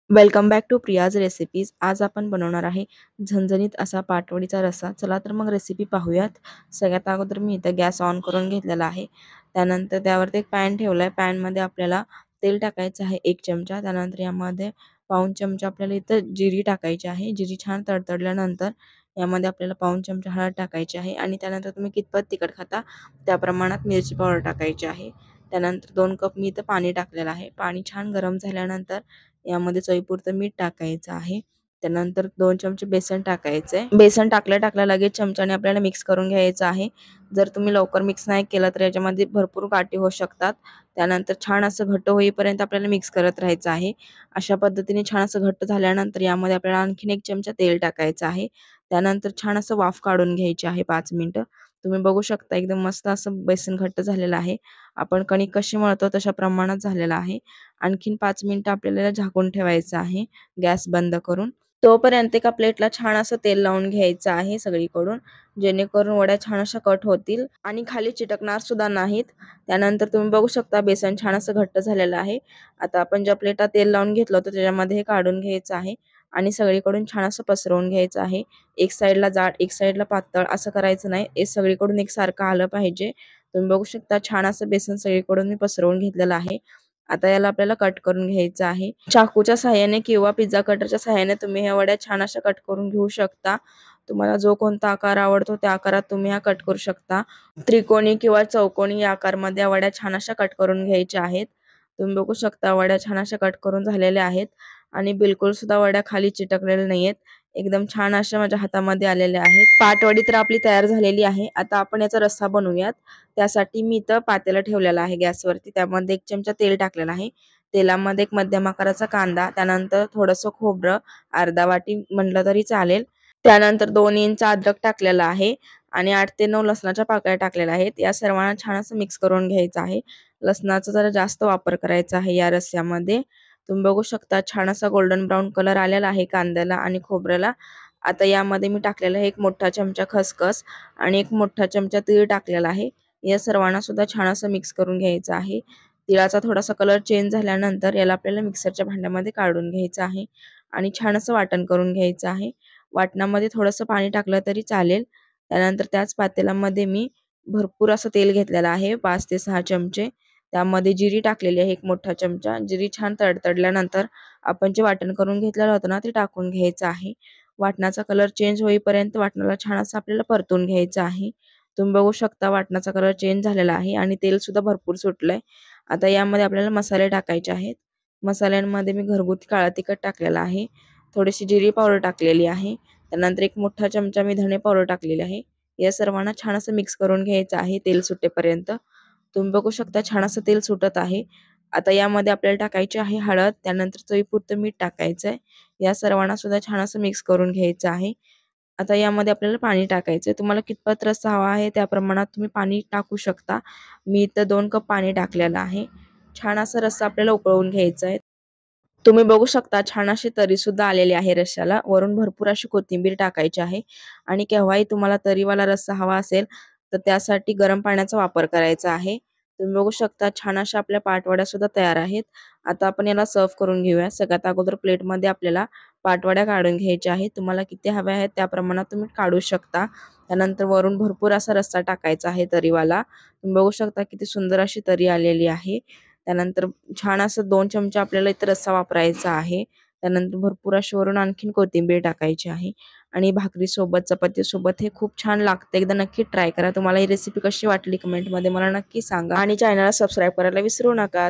Welcome back to Priya's recipes. आज आपण बनवणार आहे झणझणीत असा पाटवडीचा रस्सा। चला तर मग रेसिपी पाहूयात। सगळ्यात अगोदर मी इथं गॅस ऑन करून घेतलेला आहे। त्यानंतर त्यावरती एक पॅन ठेवलाय। पॅनमध्ये आपल्याला तेल टाकायचं आहे 1 चमचा। त्यानंतर यामध्ये पाऊण चमचा आपल्याला इथं जिरी टाकायची आहे। जिरी छान तडतडल्यानंतर यामध्ये आपल्याला पाऊण चमचा हळद टाकायची आहे आणि त्यानंतर तुम्ही कितपत तिखट खाता त्या प्रमाणात मिरची पावडर टाकायची आहे। त्यानंतर 2 कप मी इथं पाणी टाकलेलं आहे। पाणी छान गरम झाल्यानंतर यामध्ये चवीपुरतं मीठ टाकायचं आहे। त्यानंतर 2 चमचे बेसन टाकायचे। बेसन टाकल्या लगेच चमच्याने आपल्याला मिक्स करून घ्यायचं आहे। जर तुम्ही लवकर मिक्स नाही केलं तर याच्यामध्ये भरपूर गाठी होऊ शकतात। त्यानंतर छान असं घट्ट होईपर्यंत आपल्याला मिक्स करत राहायचं आहे। अशा पद्धतीने छान असं घट्ट झाल्यानंतर यामध्ये आपल्याला आणखीन 1 चमचा तेल टाकायचं आहे। त्यानंतर छान असं वाफ काढून घ्यायची आहे 5 मिनिटं। तुम्ही बघू शकता एकदम मस्त असं बेसन घट्ट झालेलं आहे। आपण कणिक कशी मळतो तशा प्रमाणात झालेलं आहे। आणखीन 5 मिनिटं आपल्याला झाकून ठेवायचं आहे गॅस बंद करून। तोपर्यंत एका प्लेटला छान असं तेल लावून घ्यायचं आहे सगळीकडून, जेणेकरून वड्या छान अशा कट होतील आणि खाली चिटकणार सुद्धा नाहीत। त्यानंतर तुम्ही बघू शकता बेसन छान असं घट्ट झालेलं आहे। आता आपण ज्या प्लेटात तेल लावून घेतलं होतं त्याच्यामध्ये हे काढून घ्यायचं आहे आणि सगळीकडून छान असं पसरवून घ्यायचं आहे। एक साईडला जाड एक साईडला पातळ असं करायचं नाही, हे सगळीकडून एकसारखं आलं पाहिजे। तुम्ही बघू शकता छान असं बेसन सगळीकडून मी पसरवून घेतलेलं आहे। आता याला आपल्याला कट करून घ्यायचं आहे। चाकूच्या सहाय्याने किंवा पिझ्झा कटरच्या सहाय्याने तुम्ही ह्या वड्या छान अशा कट करून घेऊ शकता। तुम्हाला जो कोणता आकार आवडतो त्या आकारात तुम्ही ह्या कट करू शकता। त्रिकोणी किंवा चौकोनी या आकारमध्ये वड्या छान अशा कट करून घ्यायच्या आहेत। तुम्ही बघू शकता वड्या छान अशा कट करून झालेल्या आहेत आणि बिलकुल सुद्धा वड्या खाली चिटकलेल्या नाहीयेत। एकदम छान अशा माझ्या हातामध्ये आलेल्या आहेत। पाटवडी तर आपली तयार झालेली आहे। आता आपण याचा रस्सा बनवूयात। त्यासाठी मी इथं पातेलं ठेवलेलं आहे गॅसवरती। त्यामध्ये 1 चमचा तेल टाकलेलं आहे। तेलामध्ये एक मध्यम आकाराचा कांदा, त्यानंतर थोडंसं खोबरं, अर्धा वाटी म्हटलं तरी चालेल। त्यानंतर 2 इंच अद्रक टाकलेला आहे आणि 8 ते 9 लसणाच्या पाकळ्या टाकलेल्या आहेत। या सर्वांना छान असं मिक्स करून घ्यायचं आहे। लसणाचा जरा जास्त वापर करायचा आहे या रस्स्यामध्ये। तुम्ही बघू शकता छान असा गोल्डन ब्राउन कलर आलेला आहे कांद्याला आणि खोबऱ्याला। आता यामध्ये मी टाकलेला आहे 1 मोठा चमचा खसखस आणि 1 मोठा चमचा तीळ टाकलेला आहे। या सर्वांना सुद्धा छान असं मिक्स करून घ्यायचं आहे। तिळाचा थोडासा कलर चेंज झाल्यानंतर याला आपल्याला मिक्सरच्या भांड्यामध्ये काढून घ्यायचं आहे आणि छान असं वाटण करून घ्यायचं आहे। वाटणामध्ये थोडंसं पाणी टाकलं तरी चालेल। त्यानंतर त्याच पातेल्यामध्ये मी भरपूर असं तेल घेतलेलं आहे 5 ते 6 चमचे। त्यामध्ये जिरी टाकलेली आहे 1 मोठा चमचा। जिरी छान तडतडल्यानंतर आपण जे वाटण करून घेतलेलं होतं ना ते टाकून घ्यायचं आहे। वाटणाचा कलर चेंज होईपर्यंत वाटणाला छान असं आपल्याला परतून घ्यायचं आहे। तुम्ही बघू शकता वाटणाचा कलर चेंज झालेला आहे आणि तेल सुद्धा भरपूर सुटलंय। आता यामध्ये आपल्याला मसाले टाकायचे आहेत। मसाल्यांमध्ये मी घरगुती काळा तिखट टाकलेला आहे, थोडीशी जिरी पावडर टाकलेली आहे, त्यानंतर 1 मोठा चमचा मी धणे पावडर टाकलेली आहे। या सर्वांना छान असं मिक्स करून घ्यायचं आहे तेल सुटेपर्यंत। तुम्ही बघू शकता छान असं तेल सुटत आहे। आता यामध्ये आपल्याला टाकायची आहे हळद, त्यानंतर चवीपुरतं मीठ टाकायचं आहे। या सर्वांना सुद्धा छान असं मिक्स करून घ्यायचं आहे। आता यामध्ये आपल्याला पाणी टाकायचं आहे। तुम्हाला कितपत रस्सा हवा आहे त्या प्रमाणात तुम्ही पाणी टाकू शकता। मी इथं 2 कप पाणी टाकलेलं आहे। छान असा रस्सा आपल्याला उकळवून घ्यायचा आहे। तुम्ही बघू शकता छान अशी तरी सुद्धा आलेली आहे रश्श्याला। वरून भरपूर अशी कोथिंबीर टाकायची आहे आणि केव्हाही तुम्हाला तरीवाला रस्सा हवा असेल तर त्यासाठी गरम पाण्याचा वापर करायचा आहे। तुम्ही बघू शकता छान अशा आपल्या पाटवड्या सुद्धा तयार आहेत। आता आपण याला सर्व्ह करून घेऊया। सगळ्यात अगोदर प्लेटमध्ये आपल्याला पाटवड्या काढून घ्यायच्या आहेत। तुम्हाला किती हव्या आहेत त्या प्रमाणात तुम्ही काढू शकता। त्यानंतर वरून भरपूर असा रस्सा टाकायचा आहे तरीवाला। तुम्ही बघू शकता किती सुंदर अशी तरी आलेली आहे। त्यानंतर छान असं 2 चमचे आपल्याला इथं रस्सा वापरायचा आहे। त्यानंतर भरपूर अशी वरून आणखीन कोथिंबीर टाकायची आहे आणि भाकरीसोबत, चपातीसोबत हे खूप छान लागतं। एकदा नक्की ट्राय करा। तुम्हाला ही रेसिपी कशी वाटली कमेंटमध्ये मला नक्की सांगा आणि चॅनलला सबस्क्राईब करायला विसरू नका।